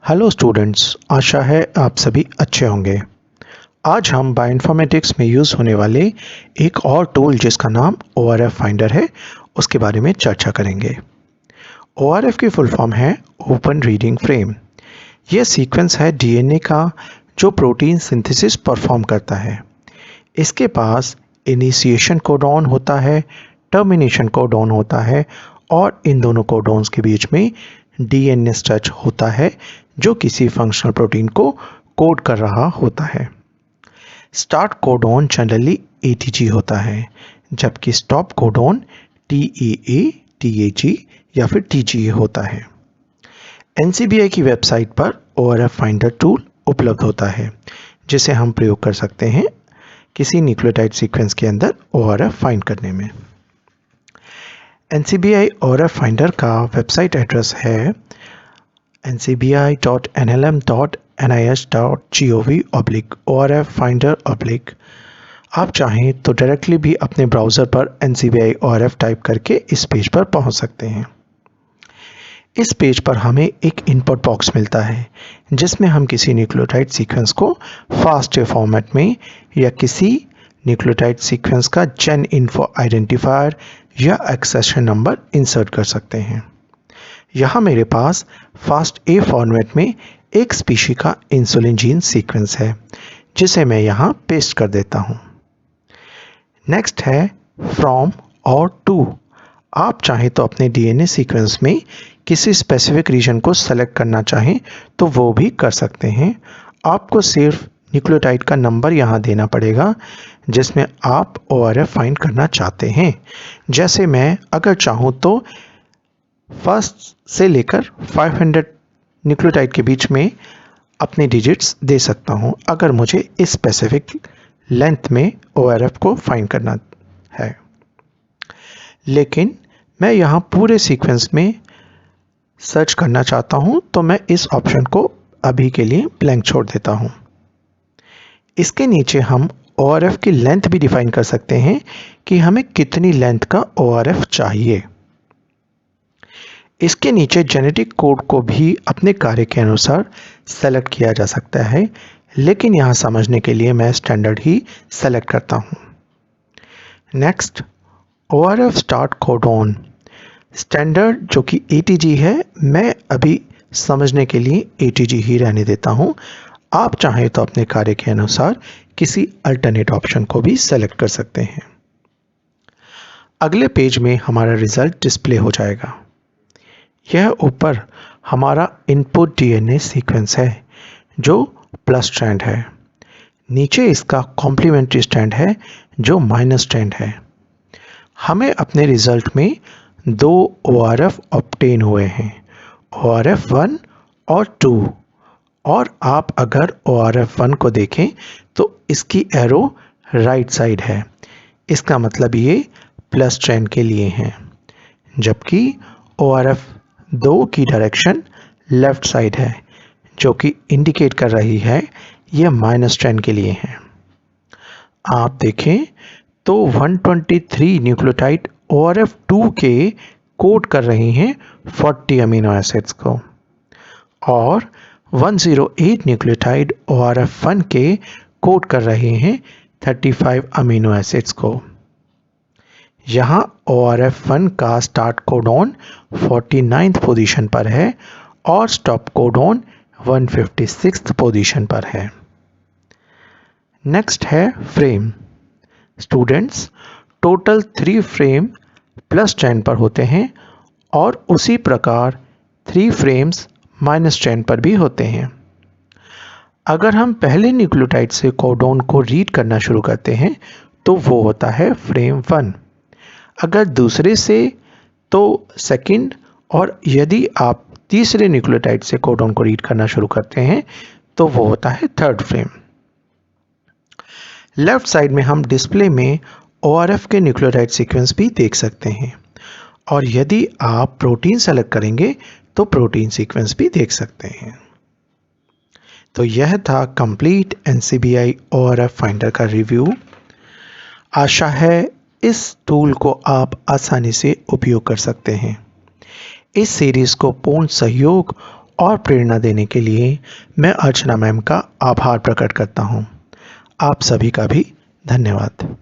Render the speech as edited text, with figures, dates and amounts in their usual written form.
Hello students, आशा है आप सभी अच्छे होंगे। आज हम बायोइन्फॉर्मेटिक्स में यूज़ होने वाले एक और टूल जिसका नाम ORF फाइंडर है, उसके बारे में चर्चा करेंगे। ORF की फुल फॉर्म है ओपन रीडिंग फ्रेम। यह सीक्वेंस है DNA का जो प्रोटीन सिंथेसिस परफॉर्म करता है। इसके पास इनिशिएशन कोडॉन होता है, टर्मिनेशन कोडॉन होता है और इन दोनों कोडॉन्स के बीच में DNA स्ट्रेच होता है जो किसी फंक्शनल प्रोटीन को कोड कर रहा होता है। स्टार्ट कोडॉन जनरली ATG होता है, जबकि स्टॉप कोडॉन TEA, TAG या फिर TGA होता है। NCBI की वेबसाइट पर ORF फाइंडर टूल उपलब्ध होता है, जिसे हम प्रयोग कर सकते हैं किसी न्यूक्लियोटाइड सीक्वेंस के अंदर ORF फाइंड करने में। NCBI ORF फाइंडर का वेबसाइट एड्रेस है ncbi.nlm.nih.gov/ORF finder/। आप चाहें तो डायरेक्टली भी अपने ब्राउज़र पर NCBI ORF टाइप करके इस पेज पर पहुंच सकते हैं। इस पेज पर हमें एक इनपुट बॉक्स मिलता है जिसमें हम किसी न्यूक्लियोटाइड सीक्वेंस को फास्ट फॉर्मेट में या किसी न्यूक्लियोटाइड सीक्वेंस का जेन इन्फो आइडेंटिफायर या एक्सेशन नंबर इंसर्ट कर सकते हैं। यहाँ मेरे पास फास्ट ए फॉर्मेट में एक स्पीशी का इंसुलिन जीन सीक्वेंस है, जिसे मैं यहाँ पेस्ट कर देता हूँ। नेक्स्ट है फ्रॉम और टू। आप चाहें तो अपने DNA सीक्वेंस में किसी स्पेसिफिक रीजन को सेलेक्ट करना चाहें तो वो भी कर सकते हैं। आपको सिर्फ न्यूक्लियोटाइड का नंबर यहाँ देना पड़ेगा जिसमें आप ORF फाइंड करना चाहते हैं। जैसे मैं अगर चाहूँ तो फर्स्ट से लेकर 500 न्यूक्लियोटाइड के बीच में अपने डिजिट्स दे सकता हूँ अगर मुझे इस स्पेसिफिक लेंथ में ORF को फाइंड करना है। लेकिन मैं यहाँ पूरे सीक्वेंस में सर्च करना चाहता हूँ तो मैं इस ऑप्शन को अभी के लिए ब्लैंक छोड़ देता हूँ। इसके नीचे हम ORF की लेंथ भी डिफाइन कर सकते हैं कि हमें कितनी लेंथ का ORF चाहिए। इसके नीचे जेनेटिक कोड को भी अपने कार्य के अनुसार सेलेक्ट किया जा सकता है, लेकिन यहाँ समझने के लिए मैं स्टैंडर्ड ही सेलेक्ट करता हूँ। Next ORF start codon. Standard जो कि ATG है, मैं अभी समझने के लिए ATG ही रहने देता हूँ। आप चाहें तो अपने कार्य के अनुसार किसी अल्टरनेट ऑप्शन को भी सेलेक्ट कर सकते हैं। अगले पेज में हमारा रिजल्ट डिस्प्ले हो जाएगा। यह ऊपर हमारा इनपुट DNA सीक्वेंस है जो प्लस स्ट्रैंड है। नीचे इसका कॉम्प्लीमेंट्री स्ट्रैंड है जो माइनस स्ट्रैंड है। हमें अपने रिजल्ट में दो ORF ऑब्टेन हुए हैं, ORF 1 और 2। और आप अगर ORF 1 को देखें तो इसकी एरो राइट साइड है, इसका मतलब ये प्लस स्ट्रैंड के लिए हैं, जबकि ORF 2 की डायरेक्शन लेफ्ट साइड है जो कि इंडिकेट कर रही है ये माइनस स्ट्रैंड के लिए है। आप देखें तो 123 न्यूक्लियोटाइड ORF 2 के कोड कर रही हैं 40 अमीनो एसिड्स को और 108 न्यूक्लियोटाइड ORF 1 के कोड कर रहे हैं 35 अमीनो एसिड्स को। यहाँ ORF 1 का स्टार्ट कोडॉन 49th पोजीशन पर है और स्टॉप कोडॉन 156th पोजीशन पर है। नेक्स्ट है frame. Students, total 3 frame plus strand पर होते हैं और उसी प्रकार 3 फ्रेम्स माइनस स्ट्रैंड पर भी होते हैं। अगर हम पहले न्यूक्लियोटाइड से कोडॉन को रीड करना शुरू करते हैं तो वो होता है फ्रेम 1, अगर दूसरे से तो सेकंड, और यदि आप तीसरे न्यूक्लियोटाइड से कोडॉन को रीड करना शुरू करते हैं तो वो होता है थर्ड फ्रेम। लेफ्ट साइड में हम डिस्प्ले में ORF के न्यूक्लियोटाइड सीक्वेंस भी देख सकते हैं और यदि आप प्रोटीन सेलेक्ट करेंगे तो प्रोटीन सीक्वेंस भी देख सकते हैं। तो यह था कंप्लीट NCBI ORF फाइंडर का रिव्यू। आशा है इस टूल को आप आसानी से उपयोग कर सकते हैं। इस सीरीज़ को पूर्ण सहयोग और प्रेरणा देने के लिए मैं अर्चना मैम का आभार प्रकट करता हूँ। आप सभी का भी धन्यवाद।